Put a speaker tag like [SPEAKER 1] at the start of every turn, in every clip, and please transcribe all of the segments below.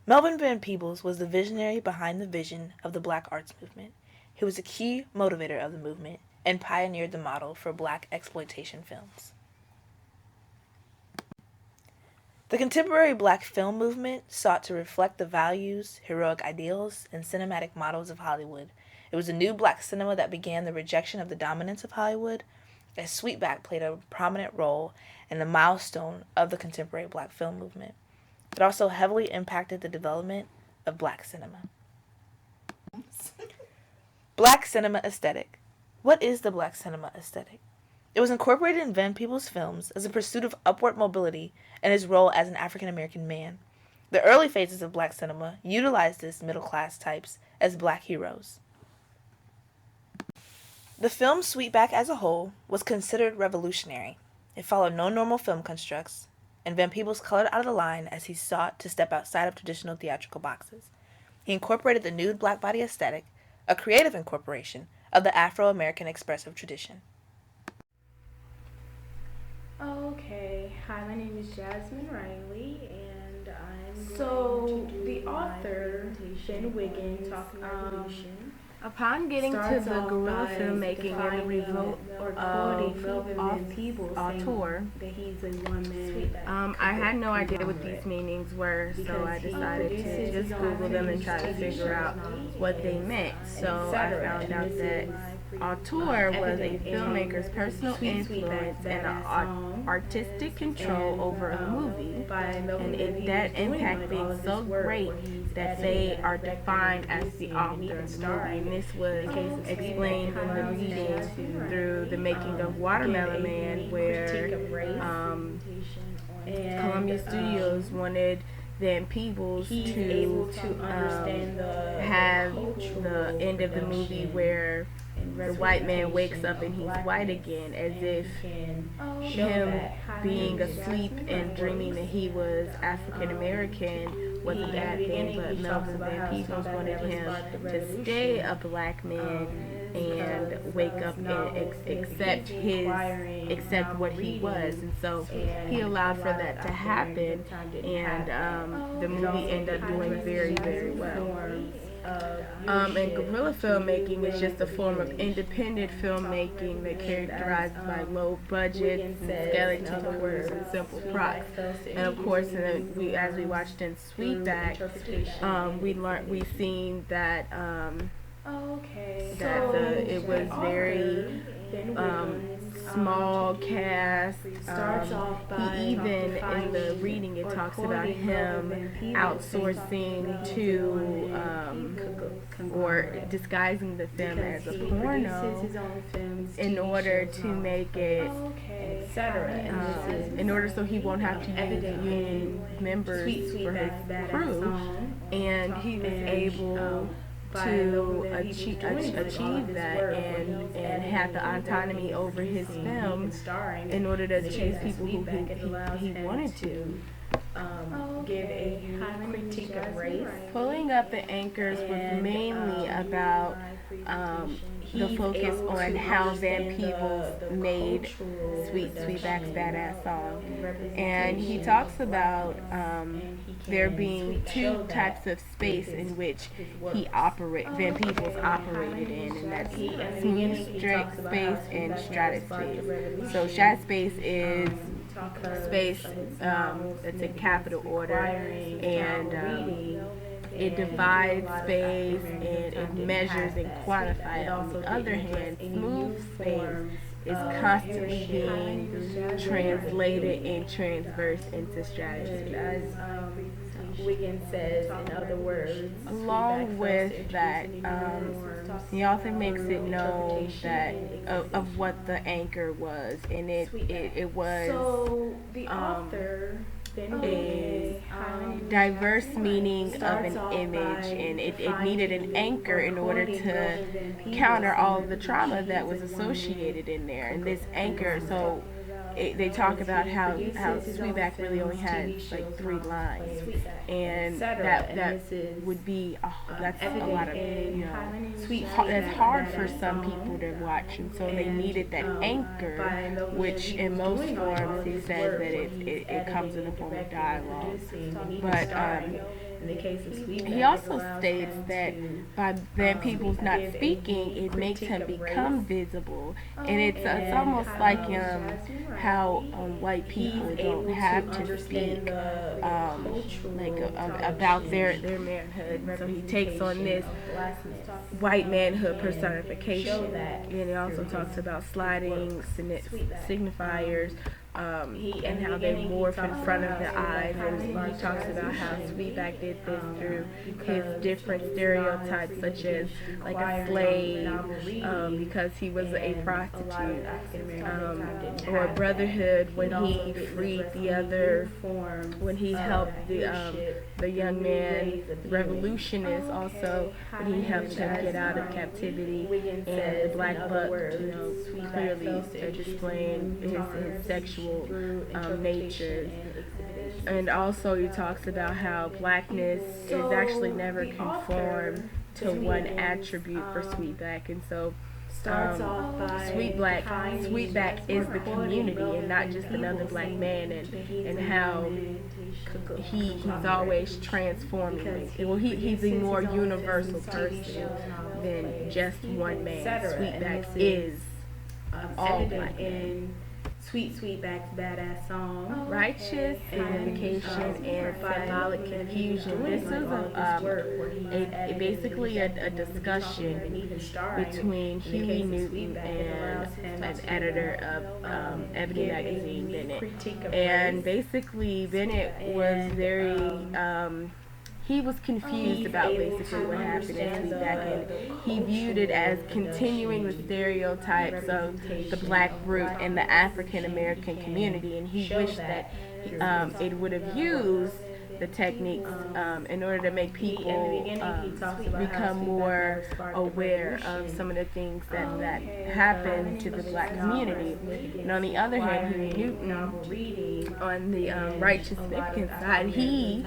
[SPEAKER 1] Melvin Van Peebles was the visionary behind the vision of the Black Arts Movement. He was a key motivator of the movement and pioneered the model for Black exploitation films. The contemporary Black film movement sought to reflect the values, heroic ideals, and cinematic models of Hollywood. It was a new Black cinema that began the rejection of the dominance of Hollywood, as Sweetback played a prominent role in the milestone of the contemporary Black film movement. It also heavily impacted the development of Black cinema. Black cinema aesthetic. What is the Black cinema aesthetic? It was incorporated in Van Peebles' films as a pursuit of upward mobility and his role as an African American man. The early phases of Black cinema utilized this middle class types as Black heroes. The film Sweetback as a whole was considered revolutionary. It followed no normal film constructs, and Van Peebles colored out of the line as he sought to step outside of traditional theatrical boxes. He incorporated the nude black body aesthetic, a creative incorporation of the Afro-American expressive tradition.
[SPEAKER 2] Okay, hi, my name is Jasmine-Renee, and I'm going to do
[SPEAKER 3] the author,
[SPEAKER 2] Ben Wiggins, talking revolution.
[SPEAKER 3] Upon getting to the guerrilla filmmaking and the revolt of Peebles' auteur, I had no idea what these meanings were, so I decided to just Google them and try to figure out what they meant. So I found out that auteur was a filmmaker's personal influence and artistic control over a movie, and that impact being so great that they are defined as the author of the movie. And this was explained in the reading through the making of Watermelon Man, where Columbia Studios wanted Van Peebles to have the end of the movie where the white man wakes up and he's white again, as if him being asleep and dreaming that he was African American was a bad thing, but Melvin Van Peebles wanted him to stay a black man and wake up and accept what he was, and so he allowed for that to happen, and the movie ended up doing very, very well. And guerrilla filmmaking is just a form of independent filmmaking that characterizes by low budget, skeleton work, and simple props. And of course, as we watched in Sweetback, we seen that it was very small cast. He even in the reading it talks about him outsourcing to or disguising the film as a porno in order to make it in order so he won't have to use union members for his crew, and he was able to achieve that and have the autonomy over his film in order to choose people who he wanted to.
[SPEAKER 2] Give a critique of race.
[SPEAKER 3] Pulling up the anchors was mainly about the focus on how Van Peebles made Sweetback's Badass Song. And he talks about there being two types of space in which Van Peebles operated in, and that's smooth space and stratus space. So stratus space is space that's in capital order, and it divides space and it measures and quantifies. On the other hand, smooth space is constantly being translated and transversed into strategy.
[SPEAKER 2] As Wiggins says, in other words,
[SPEAKER 3] along with that, the author makes it known that of what the anchor was, and it was
[SPEAKER 2] the author
[SPEAKER 3] a diverse meaning of an image, and it needed an anchor in order to counter all of the trauma that was associated in there. And this anchor, so they talk about how Sweetback really only had like 3 lines, and that would be that's a lot of that's hard for some people to watch, and so they needed that anchor, which in most forms he says that it comes in the form of dialogue, but He also states that by Van Peebles not speaking, it makes him become visible, and it's almost like how white people don't have to speak about their manhood. So he takes on this white manhood personification, and it also talks about sliding signifiers, and how they morph in front of the eyes, and he talks about how Sweetback did this through his different stereotypes, such as like a slave, because he was a prostitute, or brotherhood when he freed the other, when he helped the young man, the revolutionist, also when he helped him get out of captivity, and the black buck, clearly displaying his sexual nature. And also he talks about how blackness is actually never conformed to one attribute for Sweetback, and so Sweetback is the community and not just another black man, and how he's always transforming. Well, he's a more universal person than just one man. Sweetback is all black men.
[SPEAKER 2] Sweetback's badass song,
[SPEAKER 3] Righteous Signification and Symbolic Confusion. This is basically a discussion between Huey Newton and an editor of Ebony magazine, Bennett. And basically Bennett was very he was confused about basically what happened in Sweetback, and he viewed it as continuing the stereotypes of the black root and the African American community, and he wished that it would have used the techniques in order to make people become more aware of some of the things that happen to the black community. And on the other hand, Huey Newton, on the righteous significance side, he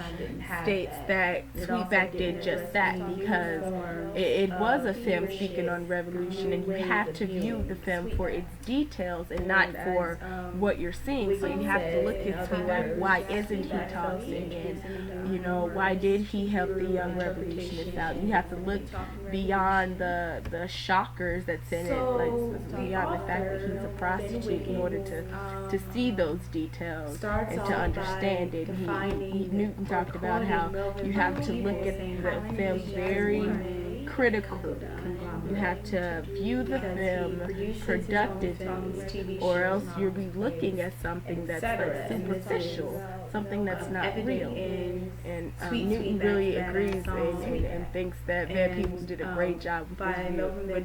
[SPEAKER 3] states that Sweetback did just that, because it was a film speaking on revolution, and you have to view the film for its details and not for what you're seeing. So you have to look at Sweetback. Why isn't he talking? And why did he help the young revolutionists out? You have to look beyond the shockers that's in it, like beyond the fact that he's a prostitute, in order to see those details and to understand it. Newton talked about how you have to look at the film very critically. You have to view the film productively, or else you'll be looking at something that's like superficial, something that's not real. And Newton really agrees and thinks that Van Peebles did a great job with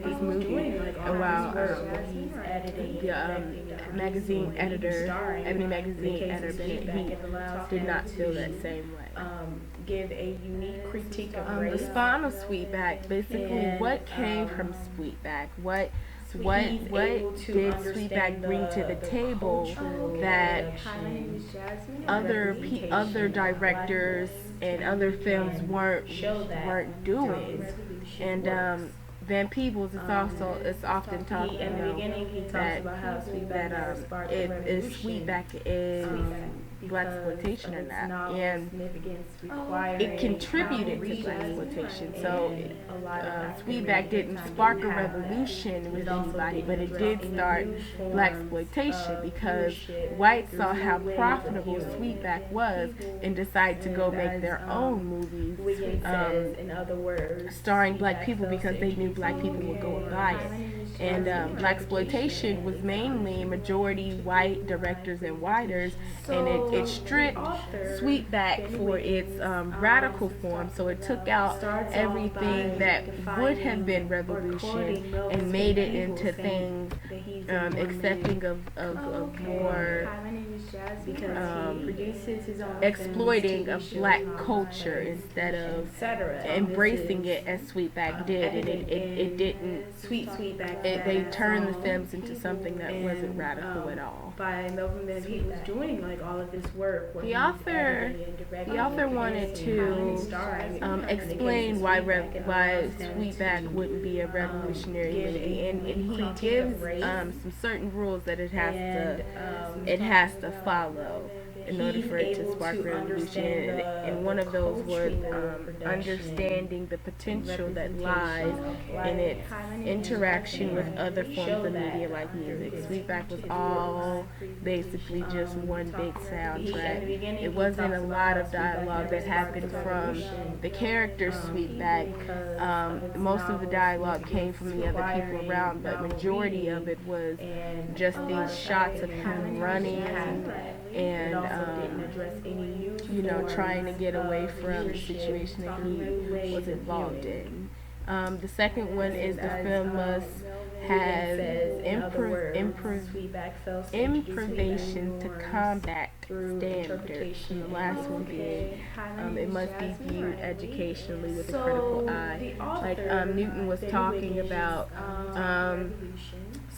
[SPEAKER 3] this movie. And while the magazine editor, Ebony magazine editor Bennett, he did not feel that same way.
[SPEAKER 2] Give a unique critique of
[SPEAKER 3] the spawn of Sweetback, basically what came from Sweetback, what did Sweetback bring to the table that other directors and other films weren't doing. And Van Peebles is often talking about that if Sweetback is blaxploitation or not, and it contributed to blaxploitation. So Sweetback didn't spark a revolution with anybody, but it did start blaxploitation, because whites saw how profitable Sweetback was and decided to go make their own movies starring black people, because they knew black people would go and buy it. And blaxploitation was mainly majority white directors and writers, and it stripped Sweetback for its radical form. So it took out everything that would have been revolution and made it into things accepting of more exploiting of black culture instead of embracing it as Sweetback did. And it didn't. They turned the films into something that wasn't radical at all.
[SPEAKER 2] By Melvin Van Peebles doing like all of this work,
[SPEAKER 3] the author wanted to explain why Sweetback wouldn't be a revolutionary movie, and he gives some certain rules that it has to follow. in order for it to spark revolution. And one of those was understanding the potential that lies in its interaction with other forms of media like music. Sweetback was all basically just one big soundtrack. It wasn't a lot of dialogue that happened from the character Sweetback. Most of the dialogue came from the other people around, but majority of it was just these shots of him running and trying to get away from the situation that he was involved in. The second one is the film must have improvisation to combat standards. And the last one being it must be viewed educationally with a critical eye. Like Newton was talking about.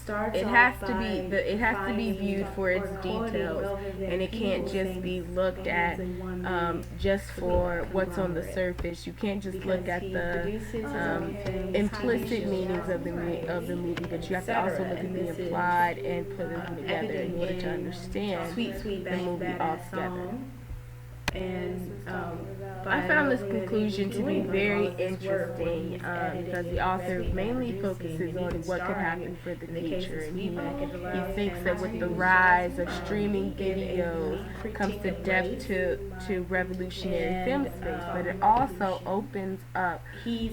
[SPEAKER 3] It has to be viewed for its details, and it can't just be looked at just for what's on the surface. You can't just look at the implicit meanings of the movie, but you have to also look at the implied and put them together in order to understand the movie altogether. And I found this conclusion to be very interesting because the author mainly focuses on what could happen for the future. And he thinks that with the rise of streaming videos comes the depth to revolutionary film space, but it also opens up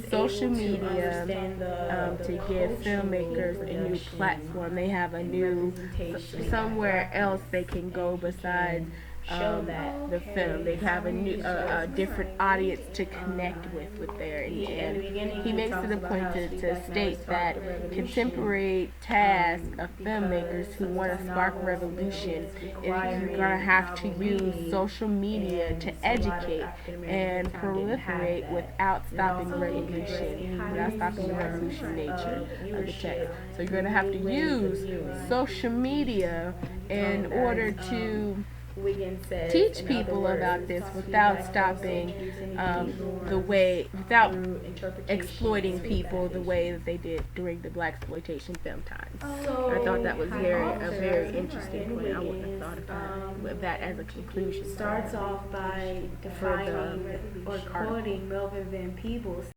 [SPEAKER 3] social media to give filmmakers a new platform. They have a new somewhere else they can go besides the film. They have a different audience to connect with there, and he makes it a point to state that contemporary task of filmmakers who want to spark revolution is you're gonna have to use social media to educate and proliferate without stopping revolution, without stopping the revolution nature of the text. So you're gonna have to use social media in order to teach people about this without stopping without exploiting people the way that they did during the blaxploitation film times. I thought that was a very interesting point. I wouldn't have thought of that as a conclusion.
[SPEAKER 2] Starts off by defining or quoting Melvin Van Peebles.